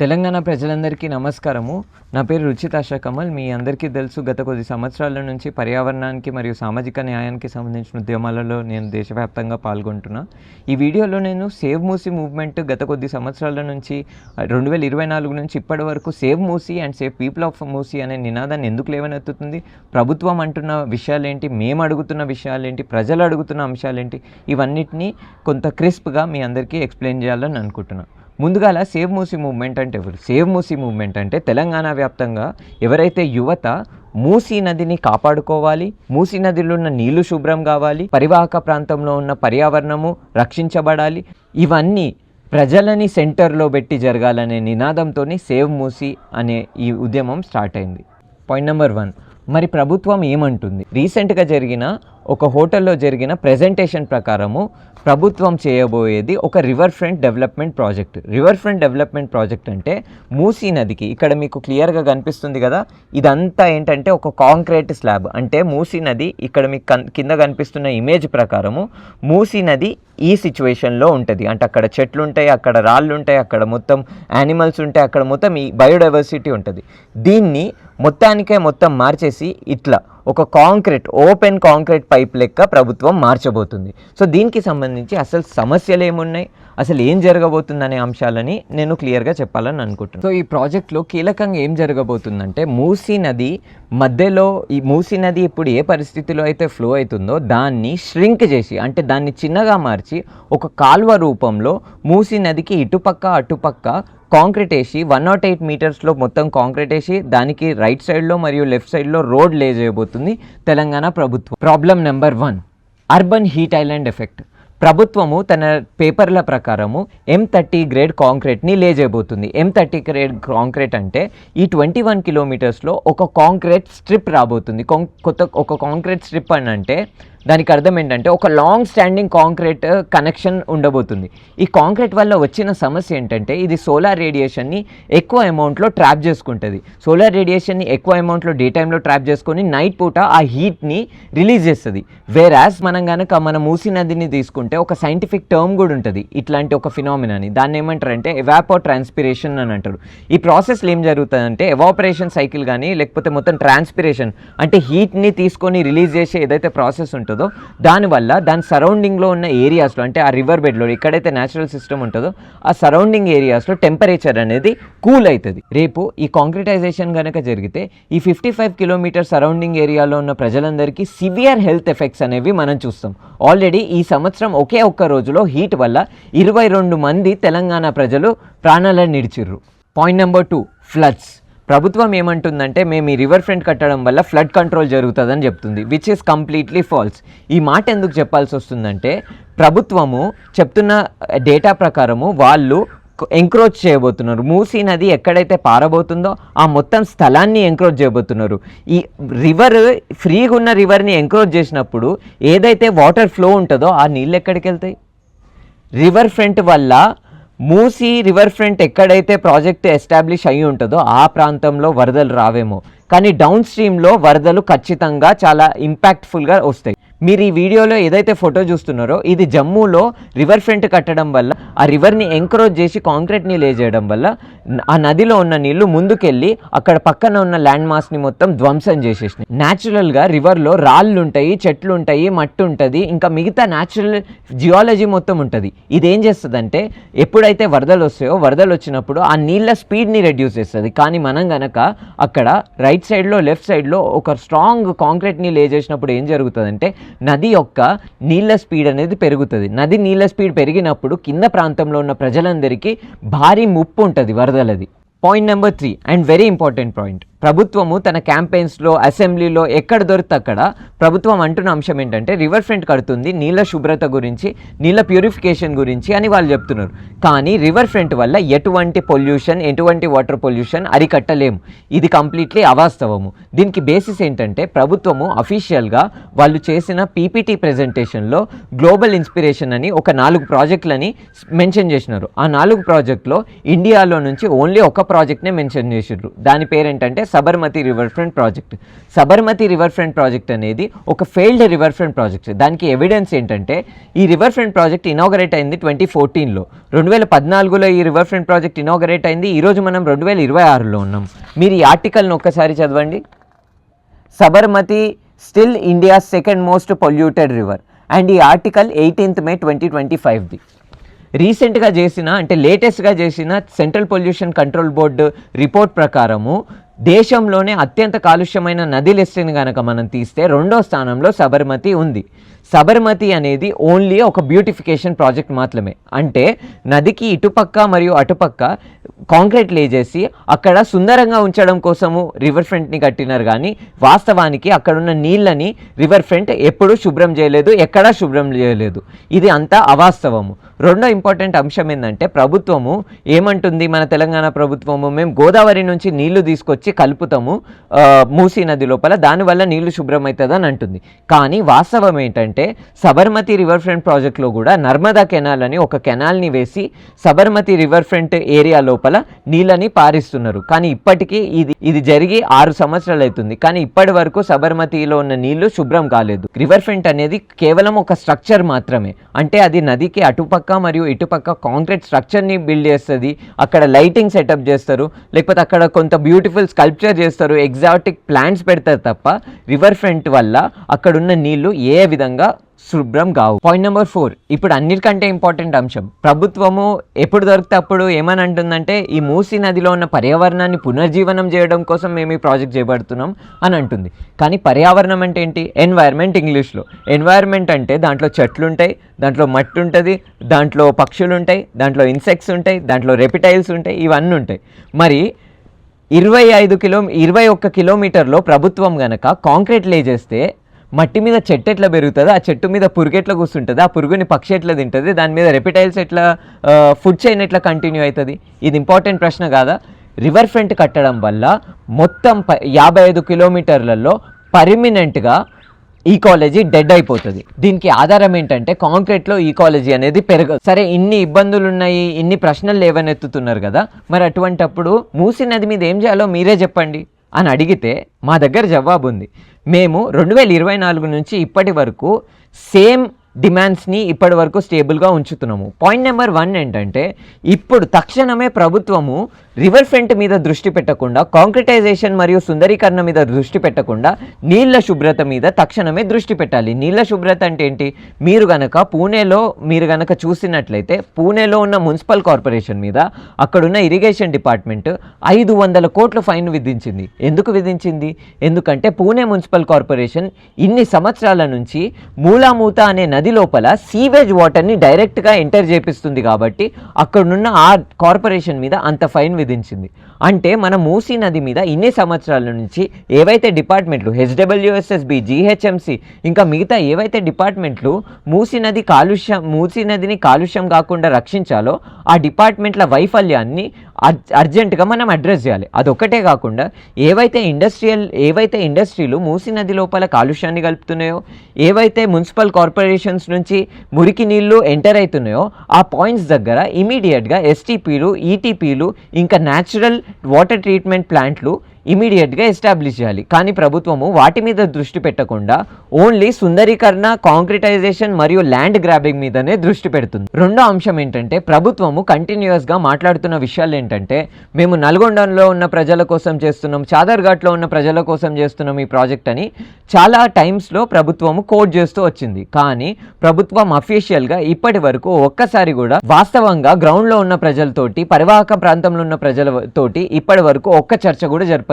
తెలంగాణ ప్రజలందరికీ నమస్కారము. నా పేరు రుచితాషా కమల్. మీ అందరికీ తెలుసు, గత కొద్ది సంవత్సరాల నుంచి పర్యావరణానికి మరియు సామాజిక న్యాయానికి సంబంధించిన ఉద్యమాలలో నేను దేశవ్యాప్తంగా పాల్గొంటున్నా. ఈ వీడియోలో నేను సేవ్ మూసీ మూవ్మెంట్ గత కొద్ది సంవత్సరాల నుంచి 2024 నుంచి ఇప్పటి వరకు save Musi and save people of Musi అనే నినాదాన్ని ఎందుకు లేవనెత్తుతుంది, ప్రభుత్వం అంటున్న విషయాలేంటి, మేము అడుగుతున్న విషయాలేంటి, ప్రజలు అడుగుతున్న అంశాలేంటి, ఇవన్నిటినీ కొంత క్రిస్ప్గా మీ అందరికీ ఎక్స్ప్లెయిన్ చేయాలని అనుకుంటున్నాను. ముందుగా సేవ్ మూసీ మూవ్మెంట్ అంటే ఎవరు? సేవ్ మూసీ మూవ్మెంట్ అంటే తెలంగాణ వ్యాప్తంగా ఎవరైతే యువత మూసీ నదిని కాపాడుకోవాలి, మూసీ నదిలో ఉన్న నీళ్లు శుభ్రం కావాలి, పరివాహక ప్రాంతంలో ఉన్న పర్యావరణము రక్షించబడాలి, ఇవన్నీ ప్రజలని సెంటర్లో పెట్టి జరగాలనే నినాదంతో సేవ్ మూసీ అనే ఈ ఉద్యమం స్టార్ట్ అయింది. పాయింట్ నెంబర్ 1, మరి ప్రభుత్వం ఏమంటుంది? రీసెంట్గా జరిగిన ఒక హోటల్లో జరిగిన ప్రెజెంటేషన్ ప్రకారము ప్రభుత్వం చేయబోయేది ఒక river front development project. River front development project అంటే మూసీ నదికి, ఇక్కడ మీకు క్లియర్గా కనిపిస్తుంది కదా, ఇదంతా ఏంటంటే ఒక కాంక్రీట్ స్లాబ్. అంటే మూసీ నది ఇక్కడ మీకు కింద కనిపిస్తున్న ఇమేజ్ ప్రకారము మూసీ నది ఈ సిచ్యువేషన్లో ఉంటుంది. అంటే అక్కడ చెట్లు ఉంటాయి, అక్కడ రాళ్ళు ఉంటాయి, అక్కడ మొత్తం యానిమల్స్ ఉంటాయి, అక్కడ మొత్తం ఈ బయోడైవర్సిటీ ఉంటుంది. దీన్ని మొత్తం మార్చేసి ఇట్లా ఒక కాంక్రీట్, ఓపెన్ కాంక్రీట్ పైప్ లెక్క ప్రభుత్వం మార్చబోతుంది. సో దీనికి సంబంధించి అసలు సమస్యలు ఏమున్నాయి, అసలు ఏం జరగబోతుందనే అంశాలని నేను క్లియర్గా చెప్పాలని అనుకుంటున్నాను. సో ఈ ప్రాజెక్ట్లో కీలకంగా ఏం జరగబోతుందంటే, మూసీ నది మధ్యలో, ఈ మూసీ నది ఇప్పుడు ఏ పరిస్థితిలో అయితే ఫ్లో అవుతుందో దాన్ని ష్రింక్ చేసి, అంటే దాన్ని చిన్నగా మార్చి ఒక కాల్వ రూపంలో మూసీ నదికి ఇటుపక్క అటుపక్క కాంక్రీట్ వేసి 108 మీటర్స్లో మొత్తం కాంక్రీట్ వేసి దానికి రైట్ సైడ్లో మరియు లెఫ్ట్ సైడ్లో రోడ్ లే చేయబోతుంది తెలంగాణ ప్రభుత్వం. Problem number 1, urban heat island effect. ప్రభుత్వము తన పేపర్ల ప్రకారము M30 గ్రేడ్ కాంక్రీట్ని లే చేయబోతుంది. M30 గ్రేడ్ కాంక్రీట్ అంటే ఈ 21 కిలోమీటర్స్లో ఒక కాంక్రీట్ స్ట్రిప్ రాబోతుంది. ఒక కాంక్రీట్ స్ట్రిప్ అని అంటే దానికి అర్థం ఏంటంటే ఒక లాంగ్ స్టాండింగ్ కాంక్రీట్ కనెక్షన్ ఉండబోతుంది. ఈ కాంక్రీట్ వల్ల వచ్చిన సమస్య ఏంటంటే ఇది సోలార్ రేడియేషన్ని ఎక్కువ అమౌంట్లో ట్రాప్ చేసుకుంటుంది. సోలార్ రేడియేషన్ని ఎక్కువ అమౌంట్లో డే టైంలో ట్రాప్ చేసుకొని నైట్ పూట ఆ హీట్ని రిలీజ్ చేస్తుంది. వేరాస్ మనం కనుక మన మూసీ నదిని తీసుకుంటే ఒక సైంటిఫిక్ టర్మ్ కూడా ఉంటుంది ఇట్లాంటి ఒక ఫినామినాని. దాన్ని ఏమంటారంటే ఎవాపో ట్రాన్స్పిరేషన్ అని అంటారు. ఈ ప్రాసెస్లో ఏం జరుగుతుందంటే ఎవాపరేషన్ సైకిల్ కానీ లేకపోతే మొత్తం ట్రాన్స్పిరేషన్ అంటే హీట్ని తీసుకొని రిలీజ్ చేసే ఏదైతే ప్రాసెస్ ఉంటుందో దానివల్ల దాని సరౌండింగ్లో ఉన్న ఏరియాస్లో, అంటే ఆ రివర్ బెడ్లో ఎక్కడైతే న్యాచురల్ సిస్టమ్ ఉంటుందో ఆ సరౌండింగ్ ఏరియాస్లో టెంపరేచర్ అనేది కూల్ అవుతుంది. రేపు ఈ కాంక్రిటైజేషన్ కనుక జరిగితే ఈ 55 కిలోమీటర్ సరౌండింగ్ ఏరియాలో ఉన్న ప్రజలందరికీ సివియర్ హెల్త్ ఎఫెక్ట్స్ అనేవి మనం చూస్తాం. ఆల్రెడీ ఈ సంవత్సరం ఒకే ఒక్క రోజులో హీట్ వల్ల 22 మంది తెలంగాణ ప్రజలు ప్రాణాలను నిడిచిర్రు. Point number 2, floods. ప్రభుత్వం ఏమంటుందంటే మేము ఈ రివర్ ఫ్రంట్ కట్టడం వల్ల ఫ్లడ్ కంట్రోల్ జరుగుతుందని చెప్తుంది, విచ్ ఈస్ కంప్లీట్లీ ఫాల్స్. ఈ మాట ఎందుకు చెప్పాల్సి వస్తుందంటే ప్రభుత్వము చెప్తున్న డేటా ప్రకారము వాళ్ళు ఎంక్రోచ్ చేయబోతున్నారు. మూసీ నది ఎక్కడైతే పారబోతుందో ఆ మొత్తం స్థలాన్ని ఎంక్రోచ్ చేయబోతున్నారు. ఈ రివర్ ఫ్రీగా ఉన్న రివర్ని ఎంక్రోచ్ చేసినప్పుడు ఏదైతే వాటర్ ఫ్లో ఉంటుందో ఆ నీళ్ళు ఎక్కడికి వెళ్తాయి? రివర్ ఫ్రంట్ వల్ల మూసీ రివర్ ఫ్రంట్ ఎక్కడైతే ప్రాజెక్ట్ ఎస్టాబ్లిష్ అయ్యి ఉంటుందో ఆ ప్రాంతంలో వరదలు రావేమో, కానీ డౌన్ స్ట్రీమ్లో వరదలు ఖచ్చితంగా చాలా ఇంపాక్ట్ఫుల్గా వస్తాయి. మీరు ఈ వీడియోలో ఏదైతే ఫోటో చూస్తున్నారో ఇది జమ్మూలో రివర్ ఫ్రంట్ కట్టడం వల్ల, ఆ రివర్ని ఎంకరేజ్ చేసి కాంక్రీట్ని లే చేయడం వల్ల ఆ నదిలో ఉన్న నీళ్లు ముందుకెళ్ళి అక్కడ పక్కన ఉన్న ల్యాండ్ మాస్ని మొత్తం ధ్వంసం చేసేసినాయి. న్యాచురల్గా రివర్లో రాళ్ళు ఉంటాయి, చెట్లు ఉంటాయి, మట్టి ఉంటుంది, ఇంకా మిగతా న్యాచురల్ జియాలజీ మొత్తం ఉంటుంది. ఇదేం చేస్తుందంటే ఎప్పుడైతే వరదలు వస్తాయో వరదలు వచ్చినప్పుడు ఆ నీళ్ళ స్పీడ్ని రెడ్యూస్ చేస్తుంది. కానీ మనం కనుక అక్కడ రైట్ సైడ్లో లెఫ్ట్ సైడ్లో ఒక స్ట్రాంగ్ కాంక్రీట్ని లే చేసినప్పుడు ఏం జరుగుతుందంటే నది యొక్క నీళ్ళ స్పీడ్ అనేది పెరుగుతుంది. నది నీళ్ళ స్పీడ్ పెరిగినప్పుడు కింద ప్రాంతంలో ఉన్న ప్రజలందరికీ భారీ ముప్పు ఉంటుంది వరదలది. Point number 3 and very important point, ప్రభుత్వము తన క్యాంపెయిన్స్లో అసెంబ్లీలో ఎక్కడ దొరికితే అక్కడ ప్రభుత్వం అంటున్న అంశం ఏంటంటే రివర్ ఫ్రంట్ కడుతుంది నీళ్ళ శుభ్రత గురించి, నీళ్ళ ప్యూరిఫికేషన్ గురించి అని వాళ్ళు చెప్తున్నారు. కానీ రివర్ ఫ్రంట్ వల్ల ఎటువంటి పొల్యూషన్, ఎటువంటి వాటర్ పొల్యూషన్ అరికట్టలేము. ఇది కంప్లీట్లీ అవాస్తవము. దీనికి బేసిస్ ఏంటంటే ప్రభుత్వము అఫీషియల్గా వాళ్ళు చేసిన పీపీటీ ప్రెజెంటేషన్లో గ్లోబల్ ఇన్స్పిరేషన్ అని ఒక 4 ప్రాజెక్టులని మెన్షన్ చేసినారు. ఆ 4 ప్రాజెక్టులో ఇండియాలో నుంచి ఓన్లీ ఒక ప్రాజెక్ట్నే మెన్షన్ చేసిర్రు. దాని పేరేంటంటే Sabarmati river front project. Sabarmati river front project అనేది ఒక ఫెయిల్డ్ రివర్ ఫ్రంట్ ప్రాజెక్ట్. దానికి ఎవిడెన్స్ ఏంటంటే ఈ రివర్ ఫ్రంట్ ప్రాజెక్ట్ ఇనాగరేట్ అయింది 2014లో. 2014లో ఈ రివర్ ఫ్రంట్ ప్రాజెక్ట్ ఇనాగరేట్ అయింది. ఈరోజు మనం 2026లో ఉన్నాం. మీరు ఈ ఆర్టికల్ని ఒక్కసారి చదవండి. Sabarmati still India second most polluted river. And ఈ ఆర్టికల్ 18th May 2025ది. రీసెంట్గా చేసిన అంటే లేటెస్ట్గా చేసిన central pollution control board report ప్రకారము దేశంలోనే అత్యంత కాలుష్యమైన నది లిస్టుని కనుక మనం తీస్తే 2వ స్థానంలో సబర్మతి ఉంది. సబర్మతి అనేది ఓన్లీ ఒక బ్యూటిఫికేషన్ ప్రాజెక్ట్ మాత్రమే. అంటే నదికి ఇటుపక్క మరియు అటుపక్క కాంక్రీట్ లేజేసి అక్కడ సుందరంగా ఉంచడం కోసము రివర్ ఫ్రంట్ని కట్టినారు. కానీ వాస్తవానికి అక్కడున్న నీళ్ళని రివర్ ఫ్రంట్ ఎప్పుడూ శుభ్రం చేయలేదు, ఎక్కడా శుభ్రం చేయలేదు. ఇది అంతా అవాస్తవము. రెండో ఇంపార్టెంట్ అంశం ఏంటంటే ప్రభుత్వము ఏమంటుంది, మన తెలంగాణ ప్రభుత్వము మేము గోదావరి నుంచి నీళ్లు తీసుకొచ్చి కలుపుతాము మూసీ నది లోపల, దానివల్ల నీళ్లు శుభ్రం అవుతుందని అంటుంది. కానీ వాస్తవం ఏంటంటే సబర్మతి రివర్ ఫ్రంట్ ప్రాజెక్ట్లో కూడా నర్మదా కెనాల్ అని ఒక కెనాల్ని వేసి సబర్మతి రివర్ ఫ్రంట్ ఏరియా లోపల నీళ్ళని పారిస్తున్నారు. కానీ ఇప్పటికీ ఇది జరిగి 6 సంవత్సరాలు అవుతుంది. కానీ ఇప్పటి వరకు సబర్మతిలో ఉన్న నీళ్లు శుభ్రం కాలేదు. రివర్ ఫ్రంట్ అనేది కేవలం ఒక స్ట్రక్చర్ మాత్రమే. అంటే అది నదికి అటుపక్క మరియు ఇటుపక్క కాంక్రీట్ స్ట్రక్చర్ని బిల్డ్ చేస్తుంది. అక్కడ లైటింగ్ సెటప్ చేస్తారు, లేకపోతే అక్కడ కొంత బ్యూటిఫుల్ స్కల్ప్చర్ చేస్తారు, ఎగ్జాటిక్ ప్లాంట్స్ పెడతారు తప్ప రివర్ ఫ్రంట్ వల్ల అక్కడున్న నీళ్లు ఏ విధంగా శుభ్రం కావు. పాయింట్ నెంబర్ 4, ఇప్పుడు అన్నిటికంటే ఇంపార్టెంట్ అంశం, ప్రభుత్వము ఎప్పుడు దొరికితే అప్పుడు ఏమని అంటుందంటే ఈ మూసీ నదిలో ఉన్న పర్యావరణాన్ని పునర్జీవనం చేయడం కోసం మేము ఈ ప్రాజెక్ట్ చేపడుతున్నాం అని అంటుంది. కానీ పర్యావరణం అంటే ఏంటి? ఎన్వైర్న్మెంట్ ఇంగ్లీష్లో. ఎన్వైర్న్మెంట్ అంటే దాంట్లో చెట్లు ఉంటాయి, దాంట్లో మట్టి ఉంటుంది, దాంట్లో పక్షులు ఉంటాయి, దాంట్లో ఇన్సెక్ట్స్ ఉంటాయి, దాంట్లో రెపిటైల్స్ ఉంటాయి, ఇవన్నీ ఉంటాయి. మరి 21 కిలోమీటర్లో ప్రభుత్వం గనక కాంక్రీట్ లేజేస్తే మట్టి మీద చెట్టు ఎట్లా పెరుగుతుంది, ఆ చెట్టు మీద పురుగు ఎట్లా కూర్చుంటుంది, ఆ పురుగుని పక్షి ఎట్లా తింటుంది, దాని మీద రెపిటైల్స్ ఎట్లా ఫుడ్ చైన్ ఎట్లా కంటిన్యూ అవుతుంది? ఇది ఇంపార్టెంట్ ప్రశ్న కాదా? రివర్ ఫ్రంట్ కట్టడం వల్ల మొత్తం 55 కిలోమీటర్లలో పర్మనెంట్గా ఈకాలజీ డెడ్ అయిపోతుంది. దీనికి ఆధారం ఏంటంటే కాంక్రీట్లో ఈకాలజీ అనేది పెరగదు. సరే, ఇన్ని ఇబ్బందులు ఉన్నాయి, ఇన్ని ప్రశ్నలు లేవనెత్తుతున్నారు కదా, మరి అటువంటప్పుడు మూసీ నది మీద ఏం చేయాలో మీరే చెప్పండి అని అడిగితే మా దగ్గర జవాబు ఉంది. మేము 2024 నుంచి ఇప్పటి వరకు సేమ్ డిమాండ్స్ని ఇప్పటి వరకు స్టేబుల్గా ఉంచుతున్నాము. పాయింట్ నెంబర్ 1 ఏంటంటే ఇప్పుడు తక్షణమే ప్రభుత్వము రివర్ ఫ్రంట్ మీద దృష్టి పెట్టకుండా, కాంక్రిటైజేషన్ మరియు సుందరీకరణ మీద దృష్టి పెట్టకుండా నీళ్ల శుభ్రత మీద తక్షణమే దృష్టి పెట్టాలి. నీళ్ల శుభ్రత అంటే ఏంటి? మీరు గనక చూసినట్లయితే పూణేలో ఉన్న మున్సిపల్ కార్పొరేషన్ మీద అక్కడున్న ఇరిగేషన్ డిపార్ట్మెంట్ 500 కోట్ల ఫైన్ విధించింది. ఎందుకు విధించింది? ఎందుకంటే పూణే మున్సిపల్ కార్పొరేషన్ ఇన్ని సంవత్సరాల నుంచి మూలామూత అనే నది లోపల సీవేజ్ వాటర్ని డైరెక్ట్గా ఎంటర్ చేపిస్తుంది కాబట్టి అక్కడున్న ఆ కార్పొరేషన్ మీద అంత ఫైన్ విధించింది. అంటే మన మూసీ నది మీద ఇన్ని సంవత్సరాల నుంచి ఏవైతే డిపార్ట్మెంట్లు హెచ్డబ్ల్యూఎస్ఎస్బి, జీహెచ్ఎంసి ఇంకా మిగతా ఏవైతే డిపార్ట్మెంట్లు మూసీ నదిని కాలుష్యం కాకుండా రక్షించాలో ఆ డిపార్ట్మెంట్ల వైఫల్యాన్ని అర్జెంటుగా మనం అడ్రస్ చేయాలి. అదొక్కటే కాకుండా ఏవైతే ఇండస్ట్రీలు మూసీ నది లోపల కాలుష్యాన్ని కలుపుతున్నాయో, ఏవైతే మున్సిపల్ కార్పొరేషన్స్ నుంచి మురికి నీళ్లు ఎంటర్ అవుతున్నాయో ఆ పాయింట్స్ దగ్గర ఇమీడియట్గా ఎస్టీపీలు, ఈటీపీలు ఇంకా న్యాచురల్ వాటర్ ట్రీట్మెంట్ ప్లాంట్లు ఇమీడియట్గా ఎస్టాబ్లిష్ చేయాలి. కానీ ప్రభుత్వము వాటి మీద దృష్టి పెట్టకుండా ఓన్లీ సుందరీకరణ, కాంక్రిటైజేషన్ మరియు ల్యాండ్ గ్రాబింగ్ మీదనే దృష్టి పెడుతుంది. రెండో అంశం ఏంటంటే ప్రభుత్వము కంటిన్యూస్గా మాట్లాడుతున్న విషయాలు ఏంటంటే మేము నల్గొండలో ఉన్న ప్రజల కోసం చేస్తున్నాం, చాదర్ఘాట్లో ఉన్న ప్రజల కోసం చేస్తున్నాం ఈ ప్రాజెక్ట్ అని చాలా టైమ్స్లో ప్రభుత్వము కోట్ చేస్తూ వచ్చింది. కానీ ప్రభుత్వం అఫీషియల్గా ఇప్పటి వరకు ఒక్కసారి కూడా వాస్తవంగా గ్రౌండ్లో ఉన్న ప్రజలతోటి, పరివాహక ప్రాంతంలో ఉన్న ప్రజలతోటి ఇప్పటి వరకు ఒక్క చర్చ కూడా జరపలేదు.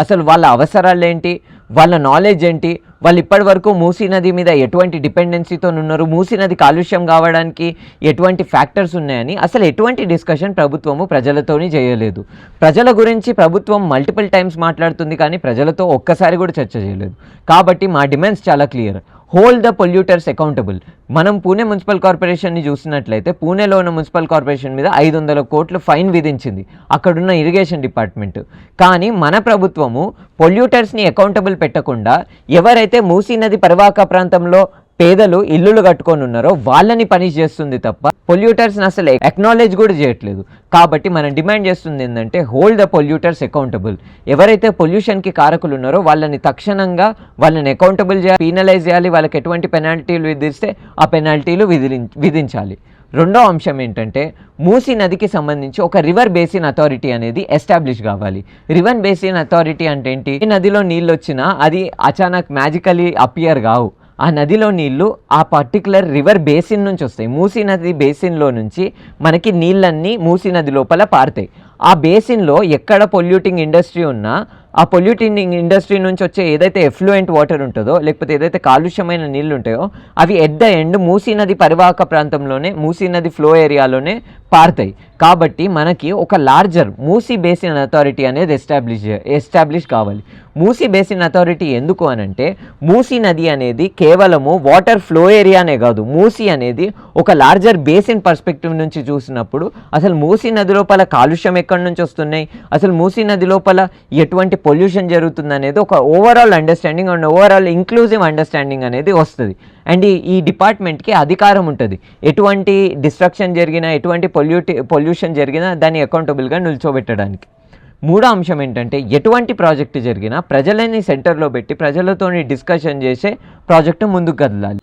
అసలు వాళ్ళ అవసరాలు ఏంటి, వాళ్ళ నాలెడ్జ్ ఏంటి, వాళ్ళు ఇప్పటి వరకు మూసీ నది మీద ఎటువంటి డిపెండెన్సీతో ఉన్నారు, మూసీ నది కాలుష్యం కావడానికి ఎటువంటి ఫ్యాక్టర్స్ ఉన్నాయని అసలు ఎటువంటి డిస్కషన్ ప్రభుత్వము ప్రజలతోని చేయలేదు. ప్రజల గురించి ప్రభుత్వం మల్టిపుల్ టైమ్స్ మాట్లాడుతుంది కానీ ప్రజలతో ఒక్కసారి కూడా చర్చ చేయలేదు. కాబట్టి మా డిమాండ్స్ చాలా clear. Hold the polluters accountable. మనం పూణే మున్సిపల్ కార్పొరేషన్ని చూసినట్లయితే పూణేలో ఉన్న మున్సిపల్ కార్పొరేషన్ మీద 500 కోట్ల ఫైన్ విధించింది అక్కడున్న ఇరిగేషన్ డిపార్ట్మెంట్. కానీ మన ప్రభుత్వము పొల్యూటర్స్ని అకౌంటబుల్ పెట్టకుండా ఎవరైతే మూసీ నది పరివాహక ప్రాంతంలో పేదలు ఇల్లులు కట్టుకొని ఉన్నారో వాళ్ళని పనిష్ చేస్తుంది తప్ప పొల్యూటర్స్ని అసలు అక్నాలెడ్జ్ కూడా చేయట్లేదు. కాబట్టి మనం డిమాండ్ చేస్తుంది ఏంటంటే హోల్డ్ ద పొల్యూటర్స్ అకౌంటబుల్. ఎవరైతే పొల్యూషన్కి కారకులు ఉన్నారో వాళ్ళని తక్షణంగా వాళ్ళని అకౌంటబుల్ చేయాలి, పీనలైజ్ చేయాలి. వాళ్ళకి ఎటువంటి పెనాల్టీలు విధిస్తే ఆ పెనాల్టీలు విధించాలి. రెండో అంశం ఏంటంటే మూసీ నదికి సంబంధించి ఒక రివర్ బేసిన్ అథారిటీ అనేది ఎస్టాబ్లిష్ కావాలి. రివర్ బేసిన్ అథారిటీ అంటే ఏంటి? ఈ నదిలో నీళ్ళు వచ్చినా అది అచానక్ మ్యాజికలీ అపియర్ కావు. ఆ నదిలో నీళ్లు ఆ పర్టికులర్ రివర్ బేసిన్ నుంచి వస్తాయి. మూసీ నది బేసిన్లో నుంచి మనకి నీళ్ళన్నీ మూసీ నది లోపల పారుతాయి. ఆ బేసిన్లో ఎక్కడ పొల్యూటింగ్ ఇండస్ట్రీ ఉన్నా ఆ పొల్యూటింగ్ ఇండస్ట్రీ నుంచి వచ్చే ఏదైతే ఎఫ్లూయెంట్ వాటర్ ఉంటుందో లేకపోతే ఏదైతే కాలుష్యమైన నీళ్ళు ఉంటాయో అవి ఎట్ ద ఎండ్ మూసీ నది పరివాహక ప్రాంతంలోనే మూసీ నది ఫ్లో ఏరియాలోనే పారుతాయి. కాబట్టి మనకి ఒక లార్జర్ మూసీ బేసిన్ అథారిటీ అనేది ఎస్టాబ్లిష్ కావాలి. మూసీ బేసిన్ అథారిటీ ఎందుకు అనంటే మూసీ నది అనేది కేవలము వాటర్ ఫ్లో ఏరియానే కాదు, మూసీ అనేది ఒక లార్జర్ బేసిన్ పర్స్పెక్టివ్ నుంచి చూసినప్పుడు అసలు మూసీ నది లోపల కాలుష్యం ఎక్కడి నుంచి వస్తున్నాయి, అసలు మూసీ నది లోపల ఎటువంటి పొల్యూషన్ జరుగుతుంది అనేది ఒక overall understanding and overall inclusive understanding అనేది వస్తుంది. అండ్ ఈ డిపార్ట్మెంట్కి అధికారం ఉంటుంది. ఎటువంటి డిస్ట్రక్షన్ జరిగినా ఎటువంటి పొల్యూషన్ జరిగినా దాన్ని అకౌంటబుల్గా నిల్చోబెట్టడానికి. మూడో అంశం ఏంటంటే ఎటువంటి ప్రాజెక్టు జరిగినా ప్రజలని సెంటర్లో పెట్టి ప్రజలతో డిస్కషన్ చేసే ప్రాజెక్టు ముందుకు కదలాలి.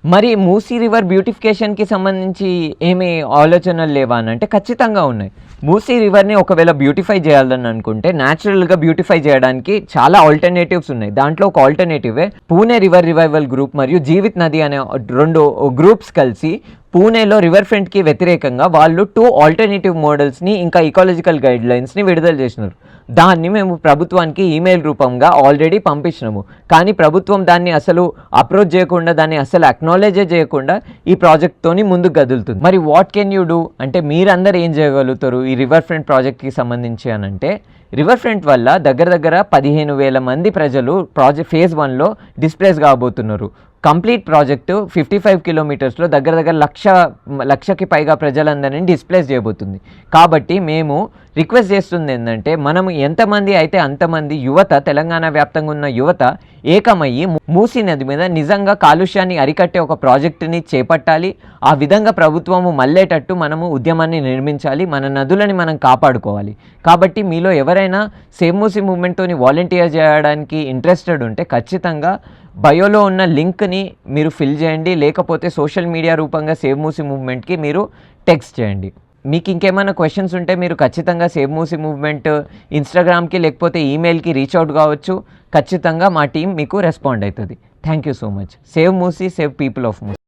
మరి మూసీ రివర్ బ్యూటిఫికేషన్కి సంబంధించి ఏమీ ఆలోచనలు లేవా అని అంటే ఖచ్చితంగా ఉన్నాయి. మూసీ రివర్ని ఒకవేళ బ్యూటిఫై చేయాలని అనుకుంటే న్యాచురల్గా బ్యూటిఫై చేయడానికి చాలా ఆల్టర్నేటివ్స్ ఉన్నాయి. దాంట్లో ఒక ఆల్టర్నేటివే పూణే రివర్ రివైవల్ గ్రూప్ మరియు జీవిత్ నది అనే 2 గ్రూప్స్ కలిసి పూణేలో రివర్ ఫ్రంట్కి వ్యతిరేకంగా వాళ్ళు 2 ఆల్టర్నేటివ్ మోడల్స్ని ఇంకా ఇకాలజికల్ గైడ్లైన్స్ని విడుదల చేసినారు. దాన్ని మేము ప్రభుత్వానికి ఈమెయిల్ రూపంగా ఆల్రెడీ పంపించినాము. కానీ ప్రభుత్వం దాన్ని అసలు అప్రోచ్ చేయకుండా దాన్ని అసలు అక్నాలెడ్జ్ చేయకుండా ఈ ప్రాజెక్ట్తోని ముందుకు కదులుతుంది. మరి వాట్ కెన్ యూ డూ అంటే మీరందరూ ఏం చేయగలుగుతారు ఈ రివర్ ఫ్రంట్ ప్రాజెక్ట్కి సంబంధించి అని అంటే రివర్ ఫ్రంట్ వల్ల దగ్గర 15,000 మంది ప్రజలు ఫేజ్ 1లో డిస్ప్లేస్ కాబోతున్నారు. కంప్లీట్ ప్రాజెక్టు 55 కిలోమీటర్స్లో దగ్గర లక్షకి పైగా ప్రజలందరినీ డిస్ప్లేస్ చేయబోతుంది. కాబట్టి మేము రిక్వెస్ట్ చేస్తుంది ఏంటంటే మనము ఎంతమంది అయితే అంతమంది యువత, తెలంగాణ వ్యాప్తంగా ఉన్న యువత ఏకమయ్యి మూసీ నది మీద నిజంగా కాలుష్యాన్ని అరికట్టే ఒక ప్రాజెక్టుని చేపట్టాలి. ఆ విధంగా ప్రభుత్వము మళ్ళేటట్టు మనము ఉద్యమాన్ని నిర్మించాలి. మన నదులని మనం కాపాడుకోవాలి. కాబట్టి మీలో ఎవరైనా సేవ్ మూసీ మూవ్మెంట్తోని వాలంటీర్ చేయడానికి ఇంట్రెస్టెడ్ ఉంటే ఖచ్చితంగా బయోలో ఉన్న లింక్ని మీరు ఫిల్ చేయండి. లేకపోతే సోషల్ మీడియా రూపంగా సేవ్ మూసీ మూవ్మెంట్కి మీరు టెక్స్ట్ చేయండి. మీకు ఇంకేమైనా క్వశ్చన్స్ ఉంటే మీరు ఖచ్చితంగా సేవ్ మూసీ మూవ్మెంట్ ఇన్స్టాగ్రామ్కి లేకపోతే ఈమెయిల్కి రీచ్ అవుట్ కావచ్చు. ఖచ్చితంగా మా టీం మీకు రెస్పాండ్ అవుతుంది. Thank you so much. Save Musi, save people of Musi.